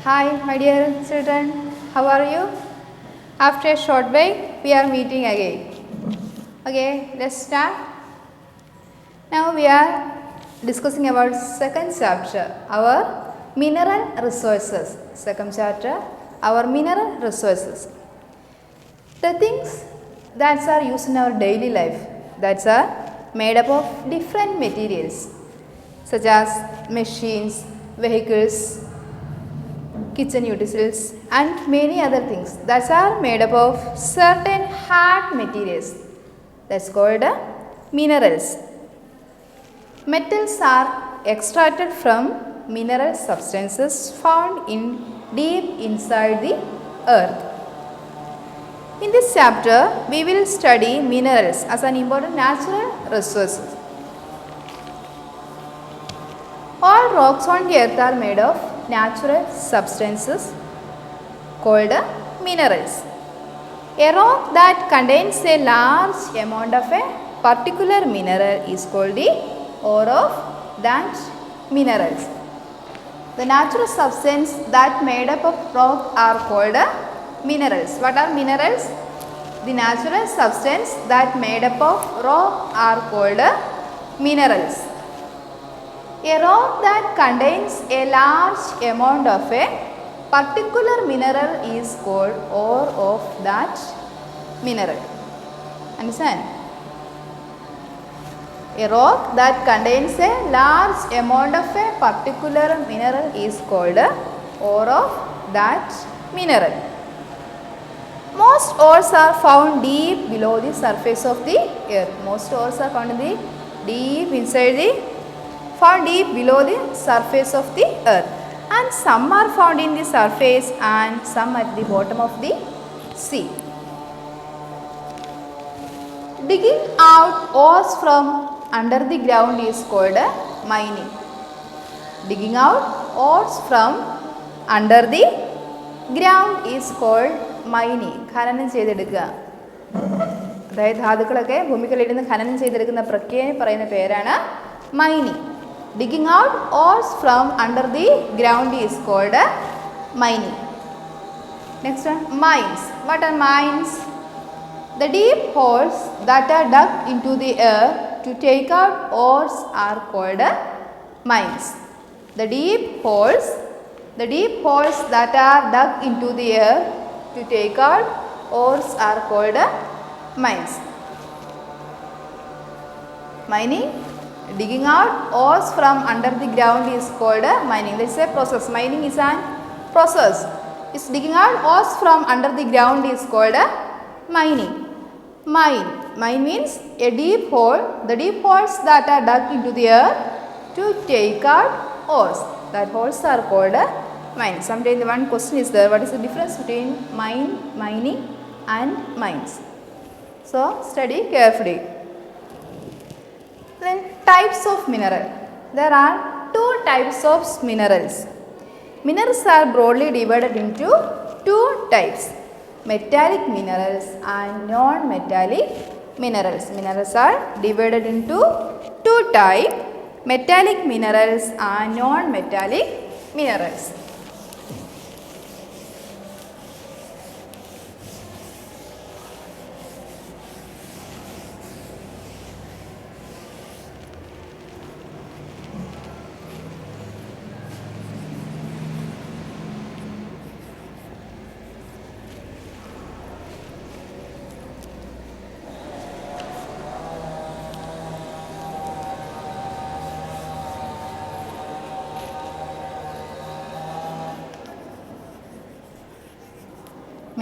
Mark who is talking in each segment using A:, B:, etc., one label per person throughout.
A: Hi, my dear children. How are you? After a short break, we are meeting again. Okay, let's start. Now we are discussing about second chapter, our mineral resources. Second chapter, our mineral resources. The things that are used in our daily life, that are made up of different materials, such as machines, vehicles, kitchen utensils and many other things that are made up of certain hard materials, that's called minerals. Metals are extracted from mineral substances found in deep inside the earth. In this chapter, we will study minerals as an important natural resource. All rocks on the earth are made of natural substances called minerals. A rock that contains a large amount of a particular mineral is called the ore of that minerals. The natural substance that made up of rock are called minerals. What are minerals? The natural substance that made up of rock are called minerals. A rock that contains a large amount of a particular mineral is called ore of that mineral. Understand? A rock that contains a large amount of a particular mineral is called ore of that mineral. Most ores are found deep below the surface of the earth. Most ores are found in the deep inside the far deep below the surface of the earth, and some are found in the surface and some at the bottom of the sea. Digging out ores from under the ground is called mining. Digging out ores from under the ground is called mining. ഖനനം ചെയ്തെടുക്കുക, അതായത് ധാതുക്കളൊക്കെ ഭൂമിക്കടിയിൽ നിന്ന് ഖനനം ചെയ്തെടുക്കുന്ന പ്രക്രിയയെ പറയുന്ന പേരാണ് mining. Digging out ores from under the ground is called mining. Next one, mines. What are mines? The deep holes that are dug into the earth to take out ores are called mines. The deep holes that are dug into the earth to take out ores are called mines. Mining. Digging out ores from under the ground is called mining. This is a process. Mining is an process. Is digging out ores from under the ground is called mining. Mine means a deep hole. The deep holes that are dug into the earth to take out ores. That holes are called mine. Sometimes one question is there. What is the difference between mining and mines? So study carefully. Then types of mineral. There are two types of minerals. Minerals are broadly divided into two types, metallic minerals and non-metallic minerals. Minerals are divided into two types, metallic minerals and non-metallic minerals.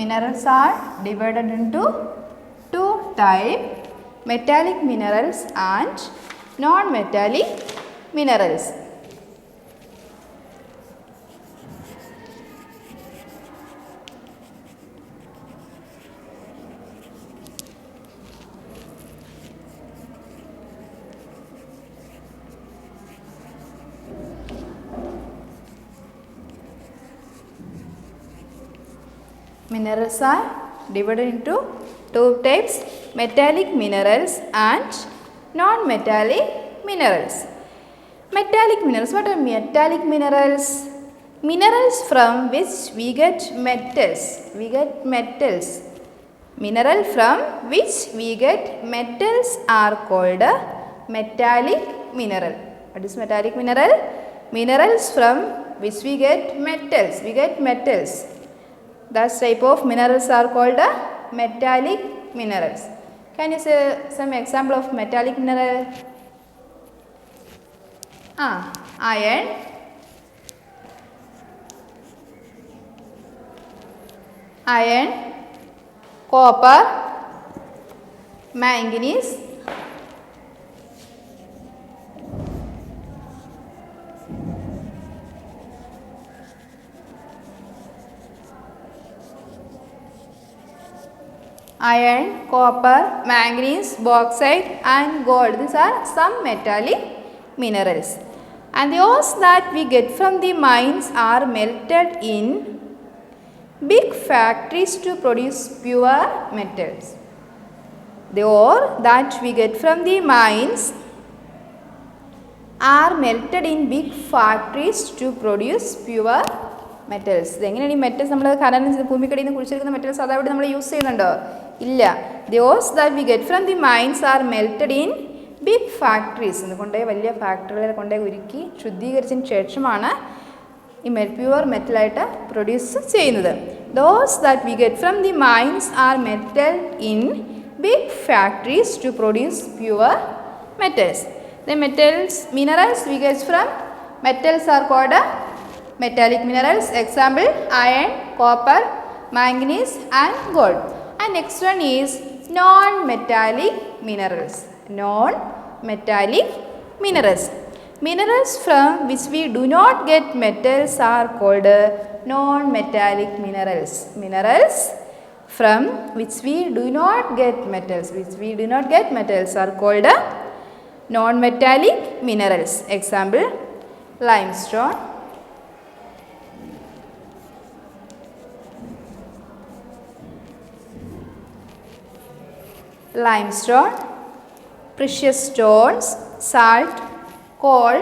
A: Minerals are divided into two types, metallic minerals and non-metallic minerals. Minerals are divided into two types, metallic minerals and non-metallic minerals. Metallic minerals. What are metallic minerals? Minerals from which we get metals. We get metals. Mineral from which we get metals are called metallic mineral. What is metallic mineral? Minerals from which we get metals. We get metals. That type of minerals are called metallic minerals. Can you say some example of metallic mineral? Iron, copper, manganese, iron, copper, manganese, bauxite and gold. These are some metallic minerals. And the ores that we get from the mines are melted in big factories to produce pure metals. The ore that we get from the mines are melted in big factories to produce pure metals. എങ്ങനെയാണ് ഈ metals നമ്മൾ ഖനനം ചെയ്ത് ഭൂമിക്കടിയിൽ നിന്ന് കുഴിച്ചെടുക്കുന്ന metals അതായത് നമ്മൾ use ചെയ്യുന്നുണ്ടോ? ഇല്ല. The ores that we get from the mines are melted in big factories. കൊണ്ടേ വലിയ ഫാക്ടറികളിൽ കൊണ്ടേ ഉരുക്കി ശുദ്ധീകരിച്ചതിന് ശേഷമാണ് ഈ പ്യുവർ മെറ്റലായിട്ട് പ്രൊഡ്യൂസ് ചെയ്യുന്നത്. Those that we get from the mines are melted in big factories to produce pure metals. The minerals we get from metals are called metallic minerals. Example, iron, copper, manganese and gold. And next one is non-metallic minerals. Non-metallic minerals. Minerals from which we do not get metals are called non-metallic minerals. Minerals from which we do not get metals, are called non-metallic minerals. Example, limestone, precious stones, salt, coal,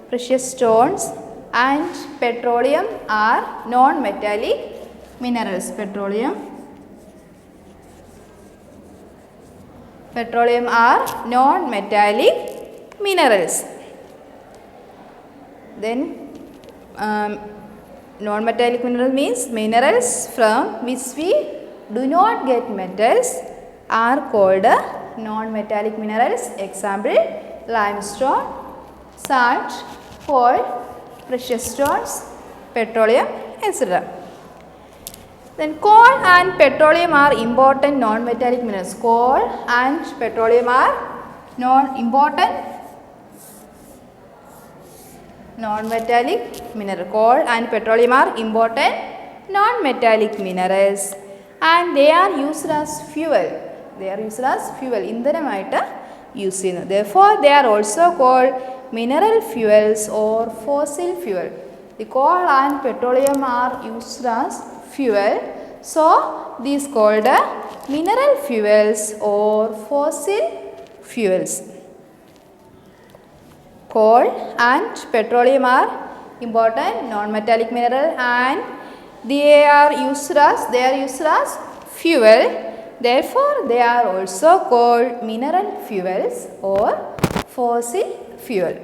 A: precious stones and petroleum are non-metallic minerals. Petroleum are non-metallic minerals. Then non-metallic mineral means minerals from which we do not get metals are called non-metallic minerals. Example, limestone, salt, coal, precious stones, petroleum, etc. Then coal and petroleum are important non-metallic minerals. Coal and petroleum are important non-metallic minerals. Coal and petroleum are important non-metallic minerals and they are used as fuel. ഇന്ധനമായിട്ട് use ചെയ്യുന്നത്. Therefore, they are also called mineral fuels or fossil fuel. The coal and petroleum are used as fuel, so these called mineral fuels or fossil fuels. Coal and petroleum are important non-metallic mineral and they are used as fuel. Therefore, they are also called mineral fuels or fossil fuel.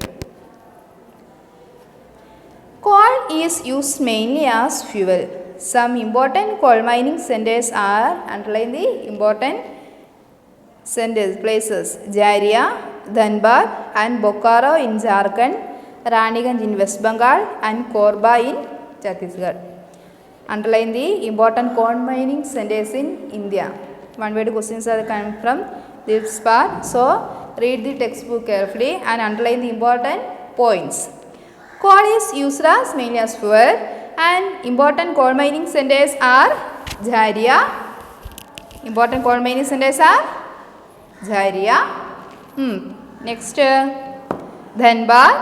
A: Coal is used mainly as fuel. Some important coal mining centers are, underline the important centers, places, Jharia, Dhanbad and Bokaro in Jharkhand, Raniganj in West Bengal and Korba in Chhattisgarh. Underline the important coal mining centers in India. One word questions are coming from this part. So, read the textbook carefully and underline the important points. Coal is used as mainly as fuel and important coal mining centers are Jharia. Important coal mining centers are Jharia. Next Dhanbad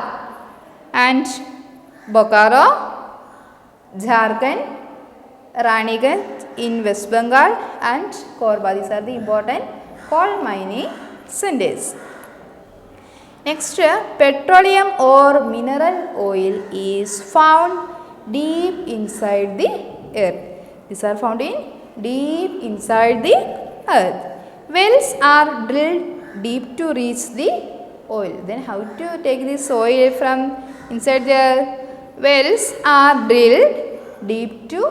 A: and Bokaro, Jharkhand, Raniganj in West Bengal and Korba. These are the important coal mining centers. Next, petroleum or mineral oil is found deep inside the earth. These are found in deep inside the earth. Wells are drilled deep to reach the oil. Then how to take this oil from inside the earth? Wells are drilled deep to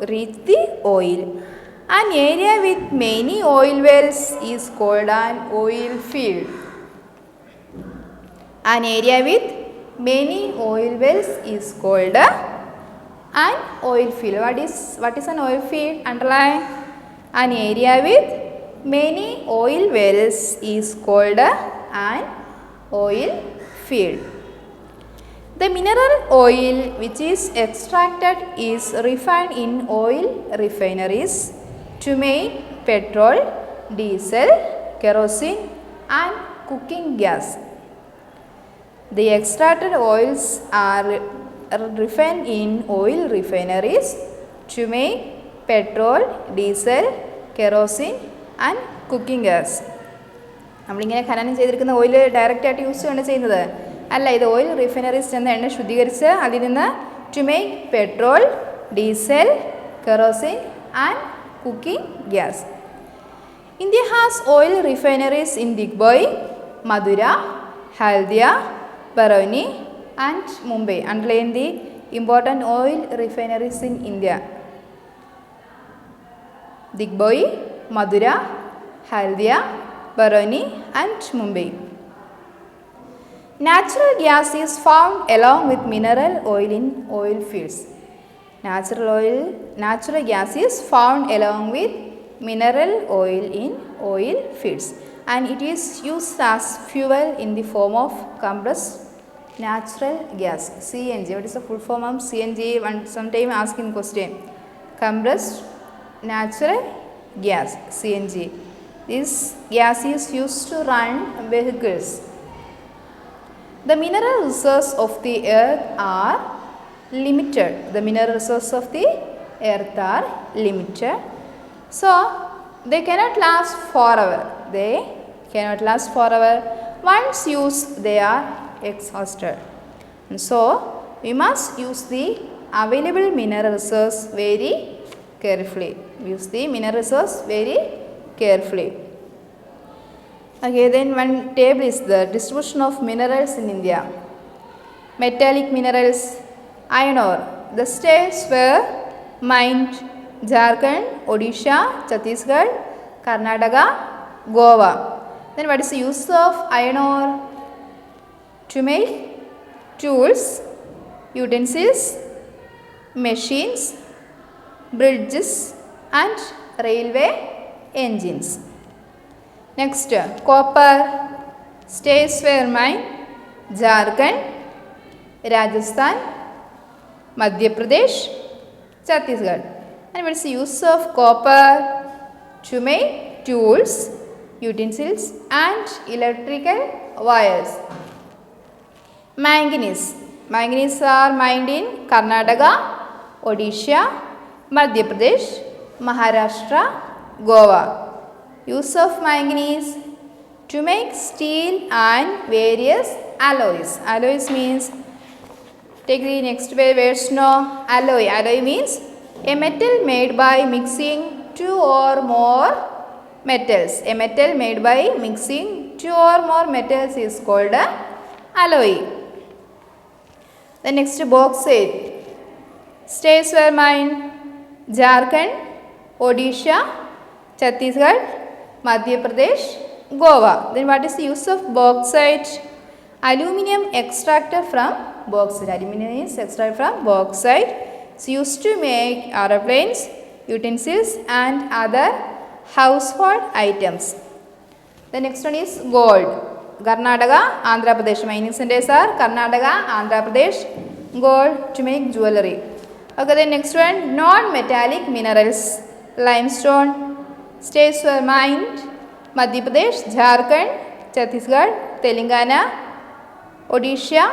A: reach the oil. An area with many oil wells is called an oil field. An area with many oil wells is called an oil field. What is an oil field? Underline. An area with many oil wells is called an oil field. The mineral oil which is extracted is refined in oil refineries to make petrol, diesel, kerosene and cooking gas. The extracted oils are refined in oil refineries to make petrol, diesel, kerosene and cooking gas. നമ്മളിങ്ങനെ ഖനനം ചെയ്തിരിക്കുന്ന oil ഡയറക്റ്റായിട്ട് use ചെയ്യുകയാണ് ചെയ്യുന്നത് അല്ല, ഇത് oil refineries ചെന്ന് എണ്ണ ശുദ്ധീകരിച്ച് അതിൽ നിന്ന് to make petrol, diesel, kerosene and cooking gas. India has oil refineries in Digboi, Mathura, Haldia, Barauni and Mumbai. Underline the important oil refineries in India. Digboi, Madura, Haldia, Barauni and Mumbai. Natural gas is found along with mineral oil in oil fields. Natural gas is found along with mineral oil in oil fields and it is used as fuel in the form of compressed natural gas, CNG. What is the full form of CNG? Sometime asking question. Compressed natural gas, CNG. This gas is used to run vehicles. The mineral resources of the earth are limited. The mineral resources of the earth are limited. So, they cannot last forever. They cannot last forever. Once used, they are exhausted. And so, we must use the available mineral resource very carefully. Use the mineral resource very carefully. Okay, then one table is the distribution of minerals in India. Metallic minerals, iron ore. The states were mined: Jharkhand, Odisha, Chhattisgarh, Karnataka, Goa. Then what is the use of iron ore? To make tools, utensils, machines, bridges and railway engines. Next, copper. States were mined: Jharkhand, Rajasthan, Madhya Pradesh, Chhattisgarh. And what is the use of copper? To make tools, utensils and electrical wires. Manganese. Manganese are mined in Karnataka, Odisha, Madhya Pradesh, Maharashtra, Goa. Use of manganese to make steel and various alloys. Alloys means, take the next words now. Alloy. Alloy means a metal made by mixing two or more metals. A metal made by mixing two or more metals is called a alloy. The next, bauxite. States were mined: Jharkhand, Odisha, Chhattisgarh, Madhya Pradesh, Goa. Then what is the use of bauxite? Aluminium extracted from bauxite. Aluminium is extracted from bauxite. It's used to make aeroplanes, utensils and other household items. The next one is gold. Karnataka, Andhra Pradesh. Mining centers are Karnataka, Andhra Pradesh. Gold to make jewelry. Okay, the next one, non-metallic minerals. Limestone. States were mined: Madhya Pradesh, Jharkhand, Chhattisgarh, Telangana, Odisha,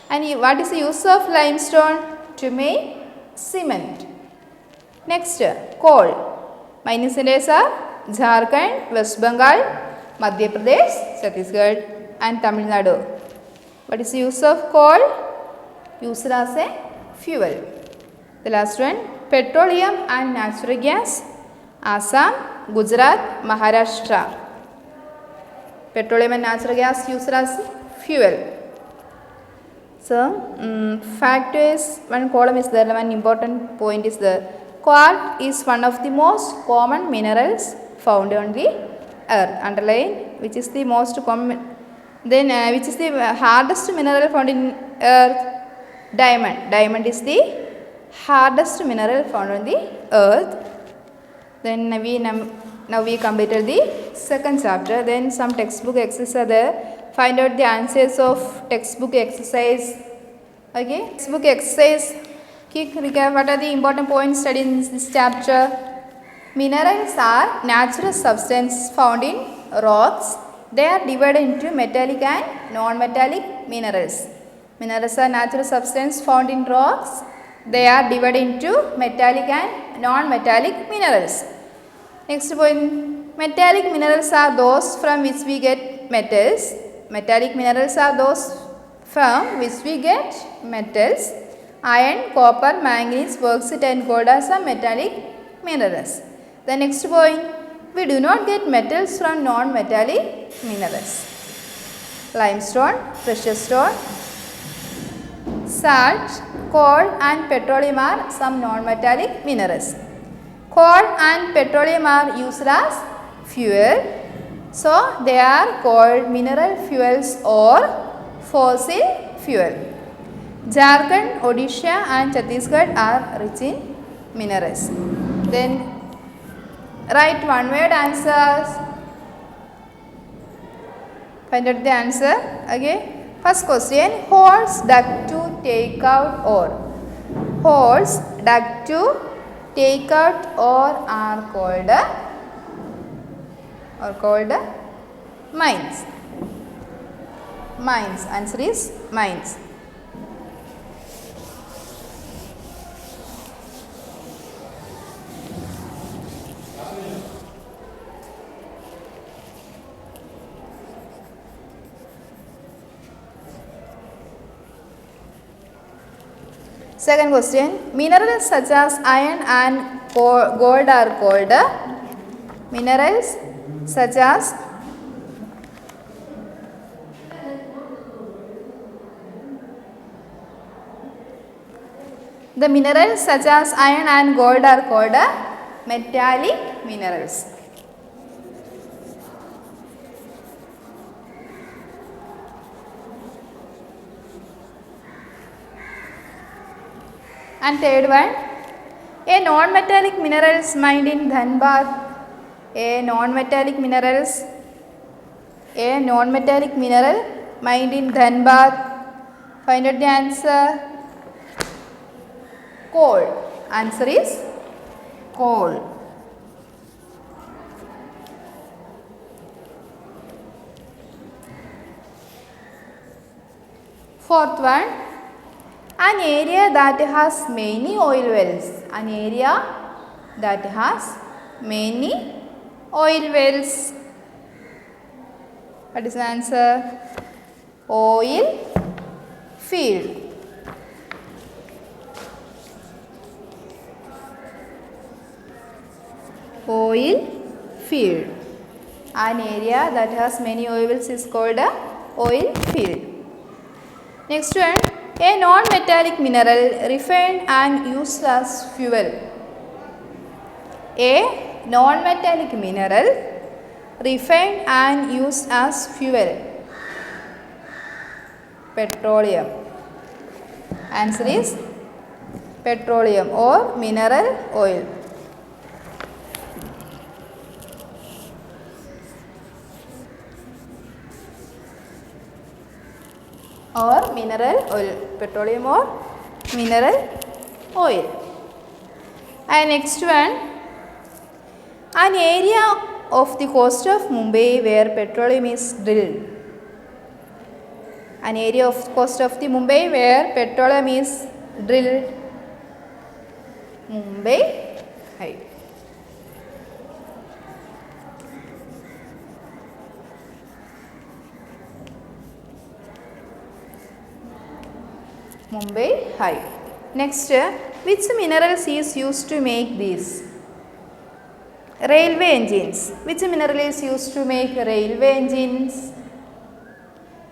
A: And what is the use of limestone? To make cement. Next, coal. Mining centers are Jharkhand, West Bengal, Madhya Pradesh, Chhattisgarh and Tamil Nadu. What is the use of coal? Used as a fuel. The last one, petroleum and natural gas. Assam, Gujarat, Maharashtra. Petroleum and natural gas used as fuel. So, fact is, one column is there, one important point is there. Quartz is one of the most common minerals found on the earth. Underline which is the most common. Then which is the hardest mineral found in earth? Diamond. Diamond is the hardest mineral found on the earth. Then now we completed the second chapter. Then some textbook exercises are there. Find out the answers of textbook exercise. Okay, textbook exercise. Quick recap. What are the important points studied in this chapter? Minerals are natural substances found in rocks. They are divided into metallic and non-metallic minerals. Minerals are natural substances found in rocks. They are divided into metallic and non-metallic minerals. Next point, metallic minerals are those from which we get metals. Metallic minerals are those from which we get metals. Iron, copper, manganese, bauxite and gold are some metallic minerals. The next point, we do not get metals from non-metallic minerals. Limestone, precious stone, salt, coal and petroleum are some non-metallic minerals. Coal and petroleum are used as fuel. So, they are called mineral fuels or fossil fuel. Jharkhand, Odisha and Chhattisgarh are rich in minerals. Then write one word answers. Find out the answer. Okay. First question, holes dug to take out ore. Holes dug to take out ore are called mines. Mines. Answer is mines. Second question, minerals such as iron and gold are called minerals such as the minerals such as iron and gold are called metallic minerals. And third one, a non-metallic minerals mined in Dhanbad. A non-metallic mineral mined in Dhanbad. Find out the answer. Coal. Answer is coal. Fourth one, an area that has many oil wells. An area that has many oil wells. What is the answer? Oil field. Oil field. An area that has many oil wells is called a oil field. Next one, a non-metallic mineral refined and used as fuel. A non-metallic mineral refined and used as fuel. Petroleum. Answer is petroleum or mineral oil. Or mineral oil, petroleum or mineral oil. And next one, an area of the coast of Mumbai where petroleum is drilled. an area of coast of the Mumbai where petroleum is drilled. Mumbai High. Mumbai High. Next, which minerals is used to make these? Railway engines. Which mineral is used to make railway engines?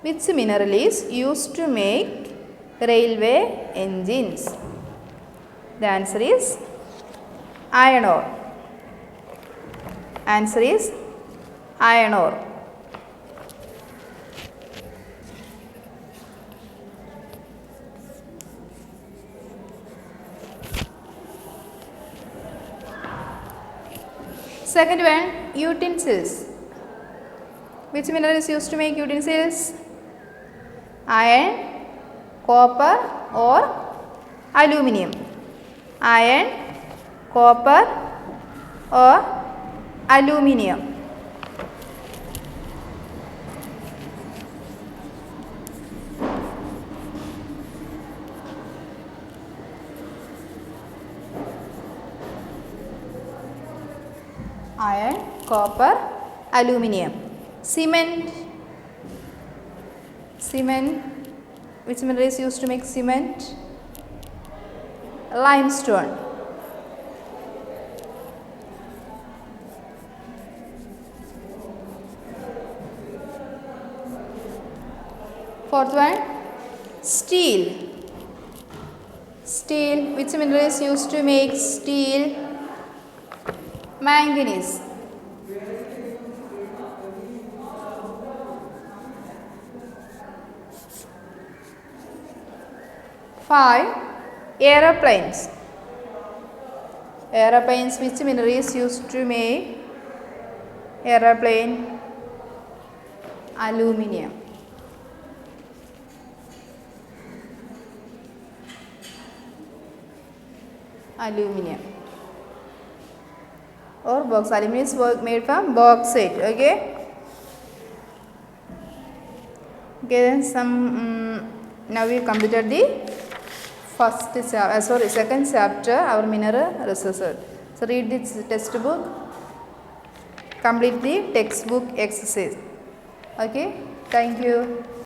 A: Which mineral is used to make railway engines? The answer is iron ore. Answer is iron ore. Second one, utensils. Which mineral is used to make utensils? Iron, copper or aluminium. Iron, copper or aluminium. Iron, copper, aluminium. Cement. Cement. Which mineral is used to make cement? Limestone. Fourth one, steel. Steel. Which mineral is used to make steel? Manganese. 5. Aeroplanes. Aeroplanes, which mineral is used to make aeroplane? Aluminium. Aluminium or box. Aluminium is made from bauxite. Okay. Okay, then now we completed the second chapter, our mineral resources. So read this textbook, complete the textbook exercise. Okay, thank you.